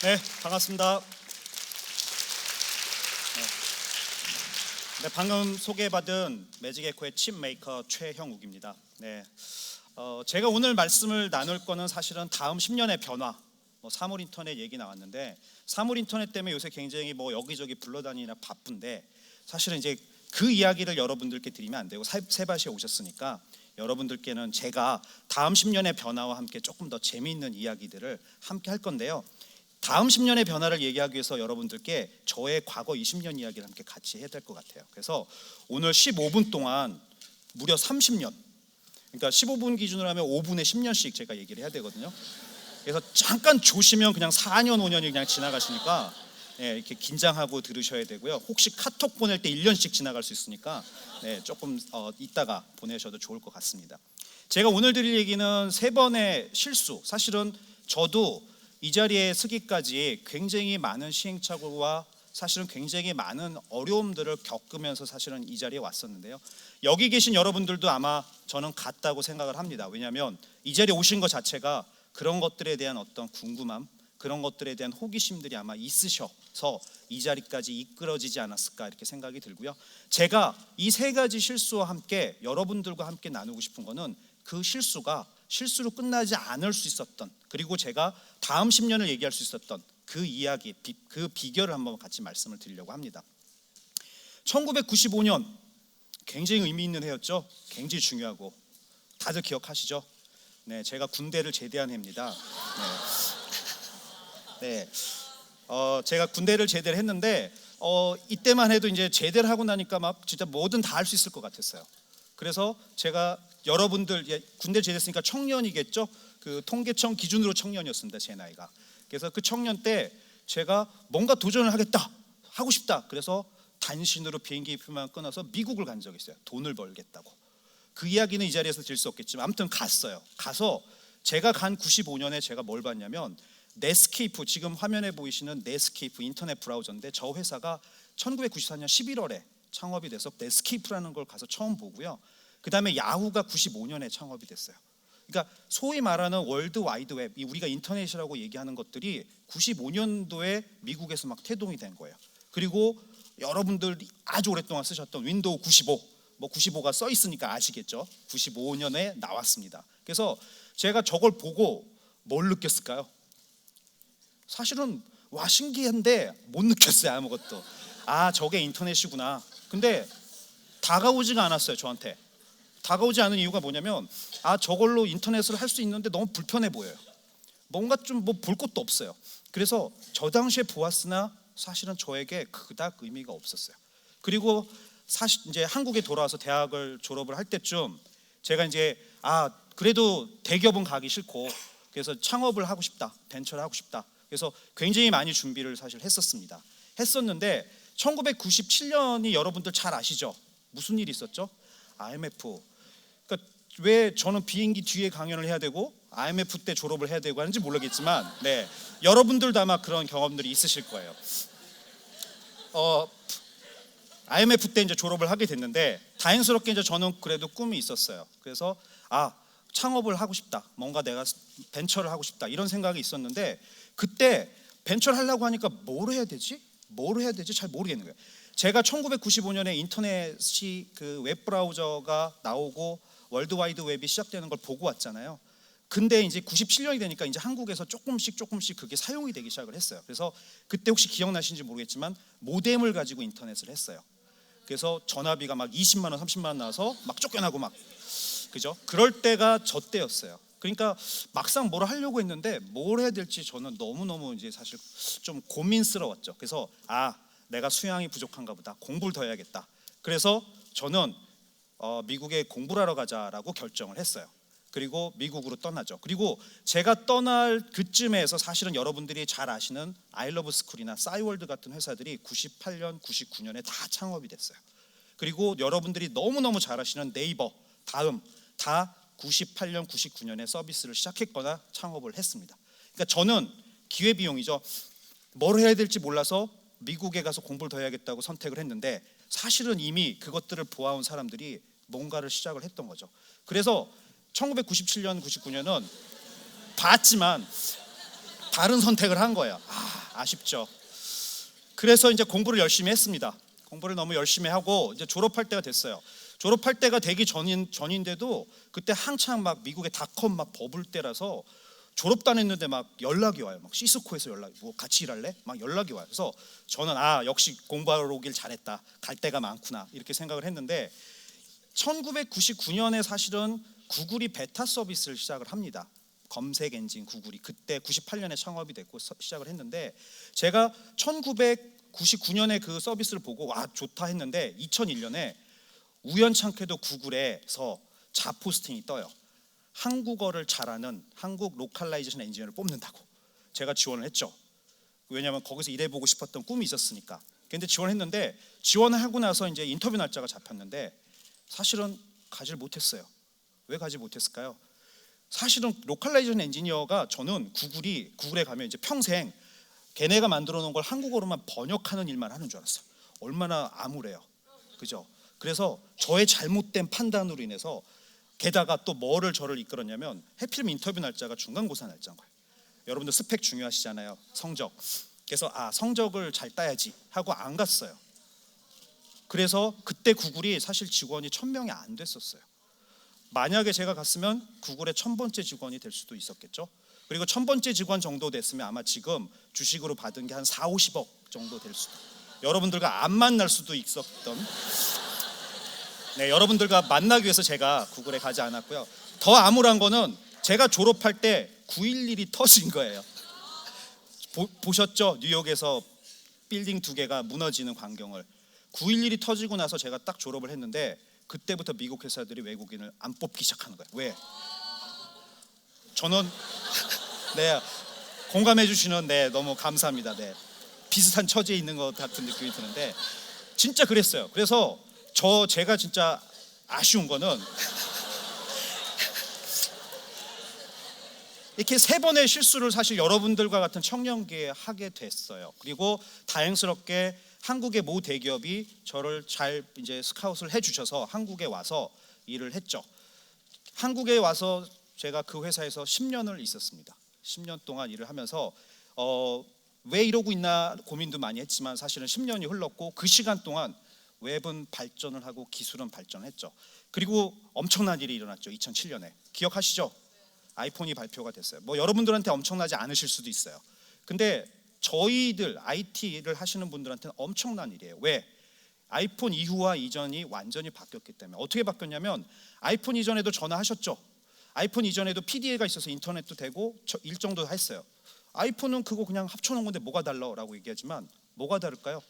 네, 반갑습니다. 네, 방금 소개받은 매직에코의 칩 메이커 최형욱입니다. 네, 제가 오늘 말씀을 나눌 거는 사실은 다음 10년의 변화, 사물 인터넷 얘기 나왔는데, 사물 인터넷 때문에 요새 굉장히 여기저기 불러다니느라 바쁜데, 사실은 이제 그 이야기를 여러분들께 드리면 안 되고, 세바시에 오셨으니까 여러분들께는 제가 다음 10년의 변화와 함께 조금 더 재미있는 이야기들을 함께 할 건데요. 다음 10년의 변화를 얘기하기 위해서 여러분들께 저의 과거 20년 이야기를 함께 같이 해야 될 것 같아요. 그래서 오늘 15분 동안 무려 30년, 그러니까 15분 기준으로 하면 5분에 10년씩 제가 얘기를 해야 되거든요. 그래서 잠깐 조시면 그냥 4년 5년이 그냥 지나가시니까 이렇게 긴장하고 들으셔야 되고요. 혹시 카톡 보낼 때 1년씩 지나갈 수 있으니까 조금 이따가 보내셔도 좋을 것 같습니다. 제가 오늘 드릴 얘기는 3번의 실수. 사실은 저도 이 자리에 서기까지 굉장히 많은 시행착오와 사실은 굉장히 많은 어려움들을 겪으면서 사실은 이 자리에 왔었는데요. 여기 계신 여러분들도 아마 저는 같다고 생각을 합니다. 왜냐하면 이 자리에 오신 것 자체가 그런 것들에 대한 어떤 궁금함, 그런 것들에 대한 호기심들이 아마 있으셔서 이 자리까지 이끌어지지 않았을까 이렇게 생각이 들고요. 제가 이 3가지 실수와 함께 여러분들과 함께 나누고 싶은 거는 그 실수가 실수로 끝나지 않을 수 있었던, 그리고 제가 다음 10년을 얘기할 수 있었던 그 이야기, 그 비결을 한번 같이 말씀을 드리려고 합니다. 1995년 굉장히 의미 있는 해였죠. 굉장히 중요하고 다들 기억하시죠? 네, 제가 군대를 제대한 해입니다. 제가 군대를 제대를 했는데 이때만 해도 이제 제대를 하고 나니까 막 진짜 뭐든 다 할 수 있을 것 같았어요. 그래서 제가 여러분들 군대 제대했으니까 청년이겠죠. 그 통계청 기준으로 청년이었습니다, 제 나이가. 그래서 그 청년 때 제가 뭔가 도전을 하겠다, 하고 싶다. 그래서 단신으로 비행기 표만 끊어서 미국을 간 적이 있어요. 돈을 벌겠다고. 그 이야기는 이 자리에서 드릴 수 없겠지만 아무튼 갔어요. 가서 제가 간 95년에 제가 뭘 봤냐면 넷스케이프, 지금 화면에 보이시는 넷스케이프 인터넷 브라우저인데, 저 회사가 1994년 11월에 창업이 돼서 넷스케이프라는 걸 가서 처음 보고요. 그 다음에 야후가 95년에 창업이 됐어요. 그러니까 소위 말하는 월드 와이드 웹, 우리가 인터넷이라고 얘기하는 것들이 95년도에 미국에서 막 태동이 된 거예요. 그리고 여러분들이 아주 오랫동안 쓰셨던 윈도우 95, 95가 써 있으니까 아시겠죠. 95년에 나왔습니다. 그래서 제가 저걸 보고 뭘 느꼈을까요? 사실은 와, 신기한데 못 느꼈어요, 아무것도. 아, 저게 인터넷이구나. 근데 다가오지가 않았어요, 저한테. 다가오지 않은 이유가 뭐냐면, 아, 저걸로 인터넷을 할 수 있는데 너무 불편해 보여요. 뭔가 좀 볼 것도 없어요. 그래서 저 당시에 보았으나 사실은 저에게 그닥 의미가 없었어요. 그리고 사실 이제 한국에 돌아와서 대학을 졸업을 할 때쯤 제가 이제 그래도 대기업은 가기 싫고 그래서 창업을 하고 싶다, 벤처를 하고 싶다. 그래서 굉장히 많이 준비를 사실 했었는데 1997년이 여러분들 잘 아시죠? 무슨 일이 있었죠? IMF. 그러니까 왜 저는 비행기 뒤에 강연을 해야 되고 IMF 때 졸업을 해야 되고 하는지 모르겠지만, 여러분들도 아마 그런 경험들이 있으실 거예요. IMF 때 이제 졸업을 하게 됐는데, 다행스럽게 이제 저는 그래도 꿈이 있었어요. 그래서 창업을 하고 싶다, 뭔가 내가 벤처를 하고 싶다, 이런 생각이 있었는데, 그때 벤처를 하려고 하니까 뭘 해야 되지 잘 모르겠는 거예요. 제가 1995년에 인터넷이 그 웹브라우저가 나오고 월드와이드 웹이 시작되는 걸 보고 왔잖아요. 근데 이제 97년이 되니까 이제 한국에서 조금씩 그게 사용이 되기 시작을 했어요. 그래서 그때 혹시 기억나시는지 모르겠지만 모뎀을 가지고 인터넷을 했어요. 그래서 전화비가 막 20만 원, 30만 원 나와서 막 쫓겨나고 막, 그죠? 그럴 때가 저 때였어요. 그러니까 막상 뭘 하려고 했는데 뭘 해야 될지 저는 너무너무 이제 사실 좀 고민스러웠죠. 그래서 내가 수양이 부족한가 보다, 공부를 더 해야겠다. 그래서 저는 미국에 공부를 하러 가자라고 결정을 했어요. 그리고 미국으로 떠나죠. 그리고 제가 떠날 그쯤에서 사실은 여러분들이 잘 아시는 아이러브스쿨이나 싸이월드 같은 회사들이 98년, 99년에 다 창업이 됐어요. 그리고 여러분들이 너무너무 잘 아시는 네이버, 다음 다 98년, 99년에 서비스를 시작했거나 창업을 했습니다. 그러니까 저는 기회비용이죠. 뭘 해야 될지 몰라서 미국에 가서 공부를 더 해야겠다고 선택을 했는데, 사실은 이미 그것들을 보아온 사람들이 뭔가를 시작을 했던 거죠. 그래서 1997년, 99년은 다른 선택을 한 거예요. 아쉽죠. 그래서 이제 공부를 열심히 했습니다. 공부를 너무 열심히 하고 이제 졸업할 때가 됐어요. 졸업할 때가 되기 전인데도 그때 한창 막 미국의 닷컴 막 버블 때라서 졸업도 안 했는데 막 연락이 와요. 막 시스코에서 연락이, 뭐 같이 일할래? 막 연락이 와요. 그래서 저는 역시 공부하러 오길 잘했다. 갈 데가 많구나. 이렇게 생각을 했는데 1999년에 사실은 구글이 베타 서비스를 시작을 합니다. 검색 엔진 구글이 그때 98년에 창업이 됐고 시작을 했는데 제가 1999년에 그 서비스를 보고 좋다 했는데 2001년에 우연찮게도 구글에서 잡포스팅이 떠요. 한국어를 잘하는 한국 로컬라이제이션 엔지니어를 뽑는다고. 제가 지원을 했죠. 왜냐하면 거기서 일해보고 싶었던 꿈이 있었으니까. 근데 지원했는데 지원을 하고 나서 이제 인터뷰 날짜가 잡혔는데 사실은 가지를 못했어요. 왜 가지 못했을까요? 사실은 로컬라이제이션 엔지니어가 저는 구글에 가면 이제 평생 걔네가 만들어 놓은 걸 한국어로만 번역하는 일만 하는 줄 알았어요. 얼마나 암울해요. 그죠? 그래서 저의 잘못된 판단으로 인해서 게다가 또 뭐를 저를 이끌었냐면 해필 인터뷰 날짜가 중간고사 날짜인 거예요. 여러분들 스펙 중요하시잖아요. 성적. 그래서 성적을 잘 따야지 하고 안 갔어요. 그래서 그때 구글이 사실 직원이 1000명이 안 됐었어요. 만약에 제가 갔으면 구글의 1000번째 직원이 될 수도 있었겠죠. 그리고 1000번째 직원 정도 됐으면 아마 지금 주식으로 받은 게 한 4, 50억 정도 될 수도, 여러분들과 안 만날 수도 있었던, 여러분들과 만나기 위해서 제가 구글에 가지 않았고요. 더 암울한 거는 제가 졸업할 때 9.11이 터진 거예요. 보셨죠? 뉴욕에서 빌딩 2개가 무너지는 광경을. 9.11이 터지고 나서 제가 딱 졸업을 했는데 그때부터 미국 회사들이 외국인을 안 뽑기 시작하는 거예요. 왜? 저는 공감해 주시는 너무 감사합니다. 비슷한 처지에 있는 것 같은 느낌이 드는데 진짜 그랬어요. 그래서 제가 진짜 아쉬운 거는 이렇게 3번의 실수를 사실 여러분들과 같은 청년기에 하게 됐어요. 그리고 다행스럽게 한국의 모 대기업이 저를 잘 이제 스카웃을 해주셔서 한국에 와서 일을 했죠. 한국에 와서 제가 그 회사에서 10년을 있었습니다. 10년 동안 일을 하면서 왜 이러고 있나 고민도 많이 했지만 사실은 10년이 흘렀고 그 시간 동안 웹은 발전을 하고 기술은 발전했죠. 그리고 엄청난 일이 일어났죠. 2007년에 기억하시죠? 아이폰이 발표가 됐어요. 뭐 여러분들한테 엄청나지 않으실 수도 있어요. 근데 저희들 IT를 하시는 분들한테는 엄청난 일이에요. 왜? 아이폰 이후와 이전이 완전히 바뀌었기 때문에. 어떻게 바뀌었냐면 아이폰 이전에도 전화하셨죠? 아이폰 이전에도 PDA가 있어서 인터넷도 되고 일정도 했어요. 아이폰은 그거 그냥 합쳐놓은 건데 뭐가 달라라고 얘기하지만 뭐가 다를까요?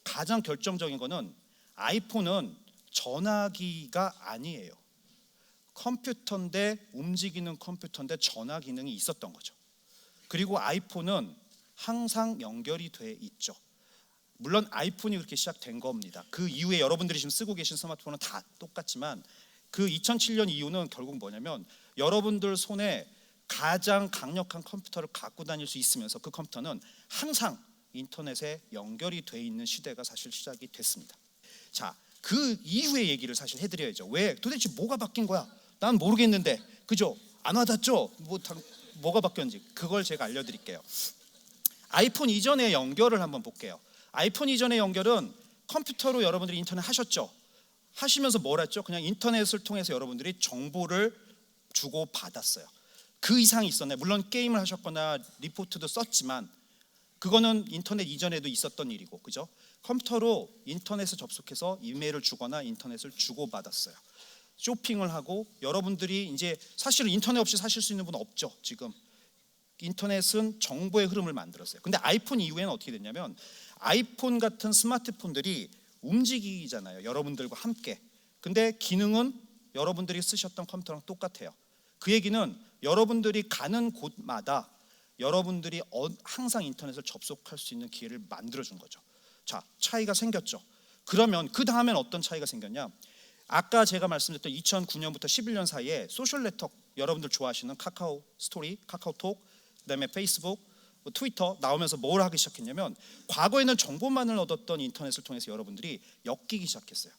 가장 결정적인 거는 아이폰은 전화기가 아니에요. 컴퓨터인데, 움직이는 컴퓨터인데 전화 기능이 있었던 거죠. 그리고 아이폰은 항상 연결이 돼 있죠. 물론 아이폰이 그렇게 시작된 겁니다. 그 이후에 여러분들이 지금 쓰고 계신 스마트폰은 다 똑같지만 그 2007년 이후는 결국 뭐냐면 여러분들 손에 가장 강력한 컴퓨터를 갖고 다닐 수 있으면서 그 컴퓨터는 항상 인터넷에 연결이 돼 있는 시대가 사실 시작이 됐습니다. 자, 그 이후의 얘기를 사실 해드려야죠. 왜? 도대체 뭐가 바뀐 거야? 난 모르겠는데, 그죠? 안 와닿죠? 뭐가 바뀌었는지 그걸 제가 알려드릴게요. 아이폰 이전의 연결을 한번 볼게요. 아이폰 이전의 연결은 컴퓨터로 여러분들이 인터넷 하셨죠? 하시면서 뭘 했죠? 그냥 인터넷을 통해서 여러분들이 정보를 주고 받았어요. 그 이상이 있었네. 물론 게임을 하셨거나 리포트도 썼지만 그거는 인터넷 이전에도 있었던 일이고, 그죠? 컴퓨터로 인터넷에 접속해서 이메일을 주거나 인터넷을 주고받았어요. 쇼핑을 하고 여러분들이 이제 사실은 인터넷 없이 사실 수 있는 분은 없죠. 지금 인터넷은 정보의 흐름을 만들었어요. 근데 아이폰 이후에는 어떻게 됐냐면 아이폰 같은 스마트폰들이 움직이잖아요. 여러분들과 함께. 근데 기능은 여러분들이 쓰셨던 컴퓨터랑 똑같아요. 그 얘기는 여러분들이 가는 곳마다 여러분들이 항상 인터넷을 접속할 수 있는 기회를 만들어준 거죠. 자, 차이가 생겼죠. 그러면 그 다음엔 어떤 차이가 생겼냐? 아까 제가 말씀드렸던 2009년부터 11년 사이에 소셜 네트워크, 여러분들 좋아하시는 카카오 스토리, 카카오톡, 그다음에 페이스북, 트위터 나오면서 뭘 하기 시작했냐면 과거에는 정보만을 얻었던 인터넷을 통해서 여러분들이 엮이기 시작했어요.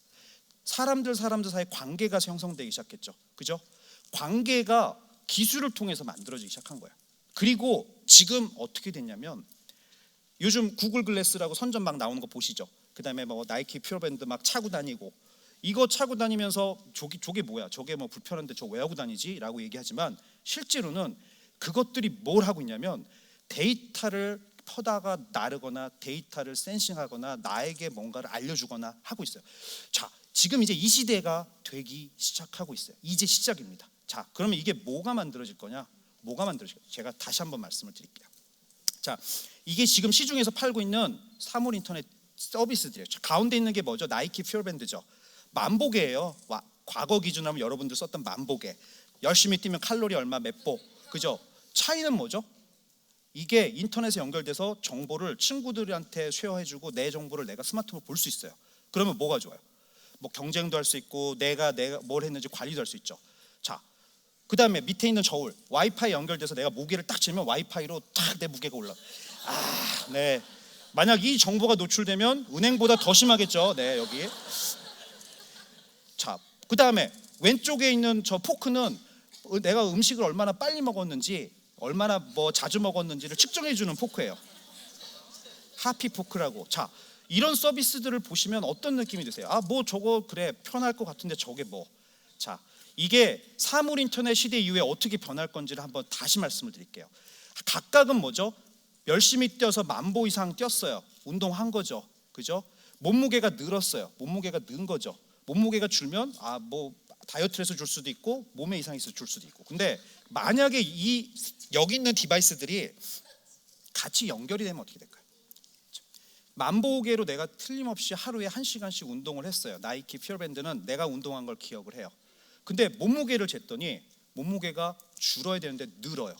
사람들 사이에 관계가 형성되기 시작했죠. 그죠? 관계가 기술을 통해서 만들어지기 시작한 거예요. 그리고 지금 어떻게 됐냐면 요즘 구글 글래스라고 선전 막 나오는 거 보시죠. 그다음에 뭐 나이키 퓨어밴드 막 차고 다니고, 이거 차고 다니면서 저게 뭐야? 저게 뭐 불편한데 저 왜 하고 다니지? 라고 얘기하지만 실제로는 그것들이 뭘 하고 있냐면 데이터를 퍼다가 나르거나 데이터를 센싱하거나 나에게 뭔가를 알려주거나 하고 있어요. 자, 지금 이제 이 시대가 되기 시작하고 있어요. 이제 시작입니다. 자, 그러면 이게 뭐가 만들어질 거냐? 제가 다시 한번 말씀을 드릴게요. 자, 이게 지금 시중에서 팔고 있는 사물 인터넷 서비스들이에요. 가운데 있는 게 뭐죠? 나이키 퓨어밴드죠. 만보계예요. 과거 기준으로 하면 여러분들 썼던 만보계. 열심히 뛰면 칼로리 얼마 몇 보, 그죠? 차이는 뭐죠? 이게 인터넷에 연결돼서 정보를 친구들한테 쉐어해주고 내 정보를 내가 스마트폰으로 볼 수 있어요. 그러면 뭐가 좋아요? 뭐 경쟁도 할 수 있고 내가 뭘 했는지 관리도 할 수 있죠. 자, 그 다음에 밑에 있는 저울, 와이파이 연결돼서 내가 무게를 딱 재면 와이파이로 딱 내 무게가 올라. 네. 만약 이 정보가 노출되면 은행보다 더 심하겠죠. 네, 여기. 자, 그 다음에 왼쪽에 있는 저 포크는 내가 음식을 얼마나 빨리 먹었는지, 얼마나 뭐 자주 먹었는지를 측정해 주는 포크예요. 하피 포크라고. 자, 이런 서비스들을 보시면 어떤 느낌이 드세요? 뭐 저거 그래 편할 것 같은데 저게 뭐. 자, 이게 사물 인터넷 시대 이후에 어떻게 변할 건지를 한번 다시 말씀을 드릴게요. 각각은 뭐죠? 열심히 뛰어서 10,000보 이상 뛰었어요. 운동한 거죠. 그죠? 몸무게가 늘었어요. 몸무게가 는 거죠. 몸무게가 줄면 뭐 다이어트를 해서 줄 수도 있고 몸에 이상이 있어서 줄 수도 있고. 근데 만약에 여기 있는 디바이스들이 같이 연결이 되면 어떻게 될까요? 10,000보계로 내가 틀림없이 하루에 1시간씩 운동을 했어요. 나이키 퓨어밴드는 내가 운동한 걸 기억을 해요. 근데 몸무게를 쟀더니 몸무게가 줄어야 되는데 늘어요.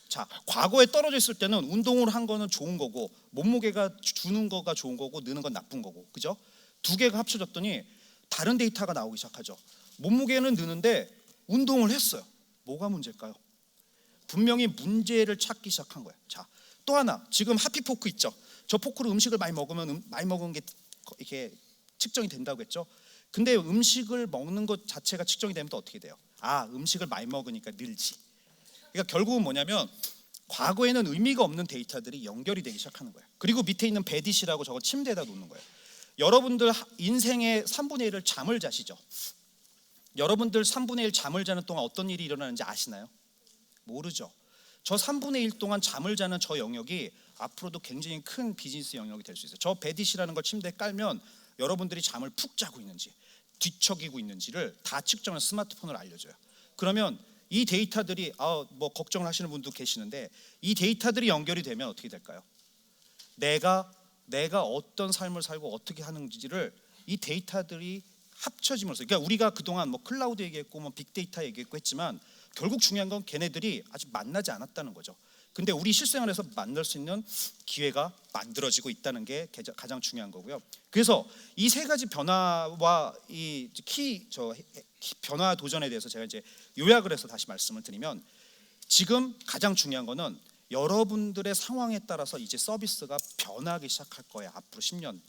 자, 과거에 떨어져 있을 때는 운동을 한 거는 좋은 거고 몸무게가 주는 거가 좋은 거고 느는 건 나쁜 거고, 그죠? 두 개가 합쳐졌더니 다른 데이터가 나오기 시작하죠. 몸무게는 느는데 운동을 했어요. 뭐가 문제일까요? 분명히 문제를 찾기 시작한 거예요. 자, 또 하나, 지금 하피 포크 있죠. 저 포크로 음식을 많이 먹으면 많이 먹은 게 이렇게 측정이 된다고 했죠. 근데 음식을 먹는 것 자체가 측정이 되면 또 어떻게 돼요? 음식을 많이 먹으니까 늘지. 그러니까 결국은 뭐냐면 과거에는 의미가 없는 데이터들이 연결이 되기 시작하는 거예요. 그리고 밑에 있는 베디시라고 저거 침대에다 놓는 거예요. 여러분들 인생의 3분의 1을 잠을 자시죠. 여러분들 3분의 1 잠을 자는 동안 어떤 일이 일어나는지 아시나요? 모르죠. 저 3분의 1 동안 잠을 자는 저 영역이 앞으로도 굉장히 큰 비즈니스 영역이 될 수 있어요. 저 베디시라는 걸 침대에 깔면 여러분들이 잠을 푹 자고 있는지 뒤척이고 있는지를 다 측정해서 스마트폰으로 알려줘요. 그러면 이 데이터들이 뭐 걱정을 하시는 분도 계시는데 이 데이터들이 연결이 되면 어떻게 될까요? 내가 어떤 삶을 살고 어떻게 하는지를 이 데이터들이 합쳐지면서, 그러니까 우리가 그동안 뭐 클라우드 얘기했고 뭐 빅데이터 얘기했고 했지만 결국 중요한 건 걔네들이 아직 만나지 않았다는 거죠. 근데 우리 실생활에서 만날 수 있는 기회가 만들어지고 있다는 게 가장 중요한 거고요. 그래서 이 세 가지 변화와 이 변화 도전에 대해서 제가 이제 요약을 해서 다시 말씀을 드리면, 지금 가장 중요한 거는 여러분들의 상황에 따라서 이제 서비스가 변하기 시작할 거예요. 앞으로 10년.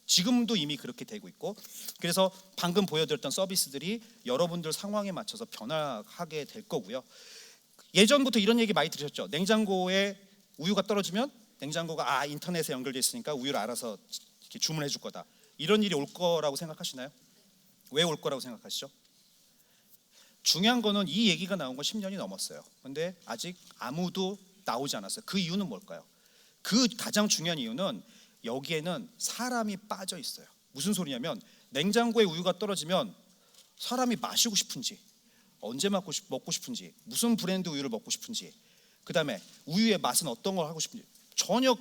지금도 이미 그렇게 되고 있고, 그래서 방금 보여드렸던 서비스들이 여러분들 상황에 맞춰서 변화하게 될 거고요. 예전부터 이런 얘기 많이 들으셨죠? 냉장고에 우유가 떨어지면 냉장고가 인터넷에 연결돼 있으니까 우유를 알아서 이렇게 주문해 줄 거다. 이런 일이 올 거라고 생각하시나요? 왜 올 거라고 생각하시죠? 중요한 거는 이 얘기가 나온 건 10년이 넘었어요. 근데 아직 아무도 나오지 않았어요. 그 이유는 뭘까요? 그 가장 중요한 이유는 여기에는 사람이 빠져 있어요. 무슨 소리냐면 냉장고에 우유가 떨어지면 사람이 마시고 싶은지, 언제 먹고 싶은지, 무슨 브랜드 우유를 먹고 싶은지, 그 다음에 우유의 맛은 어떤 걸 하고 싶은지 전혀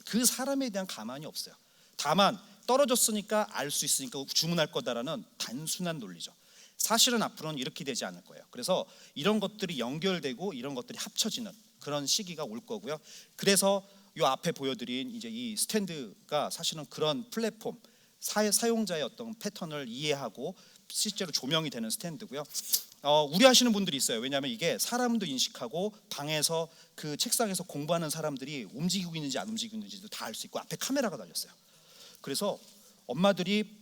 그 사람에 대한 가만이 없어요. 다만 떨어졌으니까 알 수 있으니까 주문할 거다라는 단순한 논리죠. 사실은 앞으로는 이렇게 되지 않을 거예요. 그래서 이런 것들이 연결되고 이런 것들이 합쳐지는 그런 시기가 올 거고요. 그래서 이 앞에 보여드린 이제 이 스탠드가 사실은 그런 플랫폼, 사용자의 어떤 패턴을 이해하고 실제로 조명이 되는 스탠드고요. 우려하시는 분들이 있어요. 왜냐하면 이게 사람도 인식하고 방에서 그 책상에서 공부하는 사람들이 움직이고 있는지 안 움직이고 있는지도 다 알 수 있고 앞에 카메라가 달렸어요. 그래서 엄마들이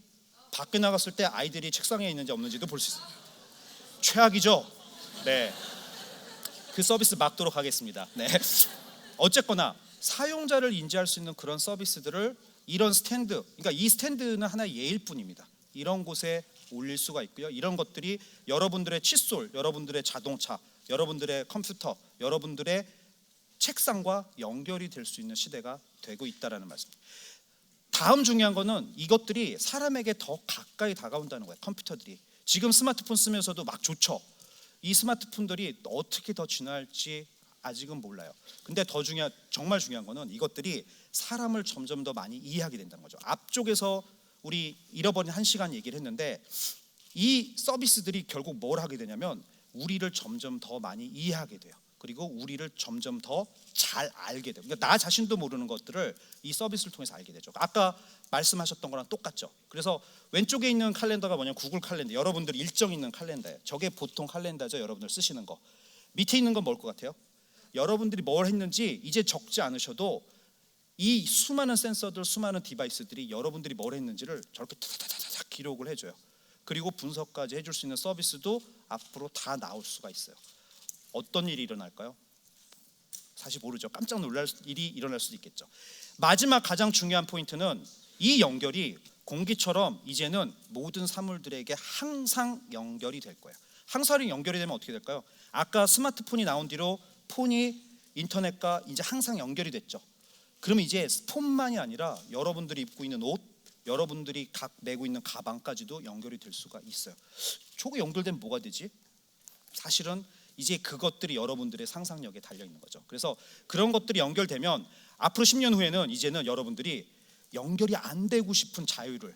밖에 나갔을 때 아이들이 책상에 있는지 없는지도 볼 수 있어요. 최악이죠? 네. 그 서비스 막도록 하겠습니다. 네. 어쨌거나 사용자를 인지할 수 있는 그런 서비스들을 이런 스탠드, 그러니까 이 스탠드는 하나의 예일 뿐입니다. 이런 곳에 올릴 수가 있고요. 이런 것들이 여러분들의 칫솔, 여러분들의 자동차, 여러분들의 컴퓨터, 여러분들의 책상과 연결이 될 수 있는 시대가 되고 있다라는 말씀입니다. 다음 중요한 거는 이것들이 사람에게 더 가까이 다가온다는 거예요. 컴퓨터들이 지금 스마트폰 쓰면서도 막 좋죠. 이 스마트폰들이 어떻게 더 진화할지 아직은 몰라요. 근데 정말 중요한 거는 이것들이 사람을 점점 더 많이 이해하게 된다는 거죠. 앞쪽에서 우리 잃어버린 1시간 얘기를 했는데 이 서비스들이 결국 뭘 하게 되냐면 우리를 점점 더 많이 이해하게 돼요. 그리고 우리를 점점 더 잘 알게 돼요. 그러니까 나 자신도 모르는 것들을 이 서비스를 통해서 알게 되죠. 아까 말씀하셨던 거랑 똑같죠. 그래서 왼쪽에 있는 칼렌더가 뭐냐면 구글 칼렌더, 여러분들 일정 있는 칼렌더예요. 저게 보통 칼렌더죠. 여러분들 쓰시는 거. 밑에 있는 건 뭘 것 같아요? 여러분들이 뭘 했는지 이제 적지 않으셔도 이 수많은 센서들, 수많은 디바이스들이 여러분들이 뭘 했는지를 저렇게 타다다다닥 기록을 해줘요. 그리고 분석까지 해줄 수 있는 서비스도 앞으로 다 나올 수가 있어요. 어떤 일이 일어날까요? 사실 모르죠. 깜짝 놀랄 일이 일어날 수도 있겠죠. 마지막 가장 중요한 포인트는 이 연결이 공기처럼 이제는 모든 사물들에게 항상 연결이 될 거예요. 항상 연결이 되면 어떻게 될까요? 아까 스마트폰이 나온 뒤로 폰이 인터넷과 이제 항상 연결이 됐죠. 그럼 이제 폰만이 아니라 여러분들이 입고 있는 옷, 여러분들이 각 메고 있는 가방까지도 연결이 될 수가 있어요. 저거 연결되면 뭐가 되지? 사실은 이제 그것들이 여러분들의 상상력에 달려 있는 거죠. 그래서 그런 것들이 연결되면 앞으로 10년 후에는 이제는 여러분들이 연결이 안 되고 싶은 자유를,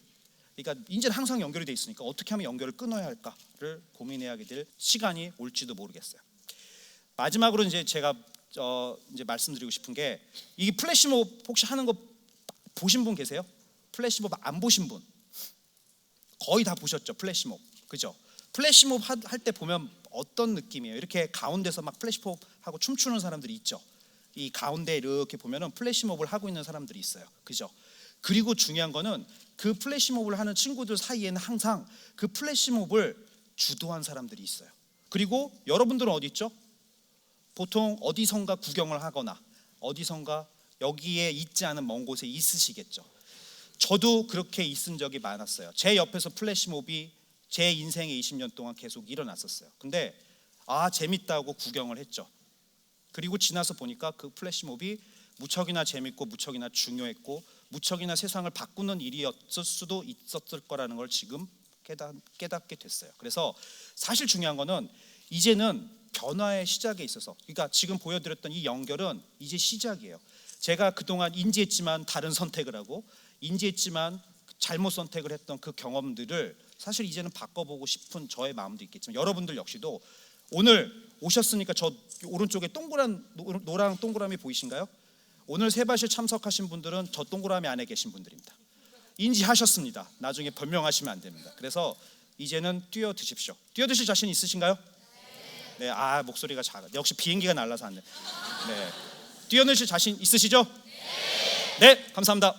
그러니까 이제는 항상 연결이 돼 있으니까 어떻게 하면 연결을 끊어야 할까를 고민해야 될 시간이 올지도 모르겠어요. 마지막으로 이제 제가 이제 말씀드리고 싶은 게, 이 플래시몹 혹시 하는 거 보신 분 계세요? 플래시몹 안 보신 분 거의 다 보셨죠? 플래시몹, 그죠? 플래시몹 할 때 보면 어떤 느낌이에요? 이렇게 가운데서 막 플래시몹 하고 춤추는 사람들이 있죠. 이 가운데 이렇게 보면은 플래시몹을 하고 있는 사람들이 있어요, 그죠? 그리고 중요한 거는 그 플래시몹을 하는 친구들 사이에는 항상 그 플래시몹을 주도한 사람들이 있어요. 그리고 여러분들은 어디 있죠? 보통 어디선가 구경을 하거나 어디선가 여기에 있지 않은 먼 곳에 있으시겠죠. 저도 그렇게 있은 적이 많았어요. 제 옆에서 플래시몹이 제 인생의 20년 동안 계속 일어났었어요. 근데 재밌다고 구경을 했죠. 그리고 지나서 보니까 그 플래시몹이 무척이나 재밌고 무척이나 중요했고 무척이나 세상을 바꾸는 일이었을 수도 있었을 거라는 걸 지금 깨닫게 됐어요. 그래서 사실 중요한 거는 이제는 변화의 시작에 있어서, 그러니까 지금 보여드렸던 이 연결은 이제 시작이에요. 제가 그동안 인지했지만 다른 선택을 하고 인지했지만 잘못 선택을 했던 그 경험들을 사실 이제는 바꿔보고 싶은 저의 마음도 있겠지만, 여러분들 역시도 오늘 오셨으니까 저 오른쪽에 노랑 동그라미 보이신가요? 오늘 세바실 참석하신 분들은 저 동그라미 안에 계신 분들입니다. 인지하셨습니다. 나중에 변명하시면 안 됩니다. 그래서 이제는 뛰어드십시오. 뛰어드실 자신 있으신가요? 네, 목소리가 작아. 역시 비행기가 날라서 안 돼. 네, 뛰어드실 자신 있으시죠? 네, 감사합니다.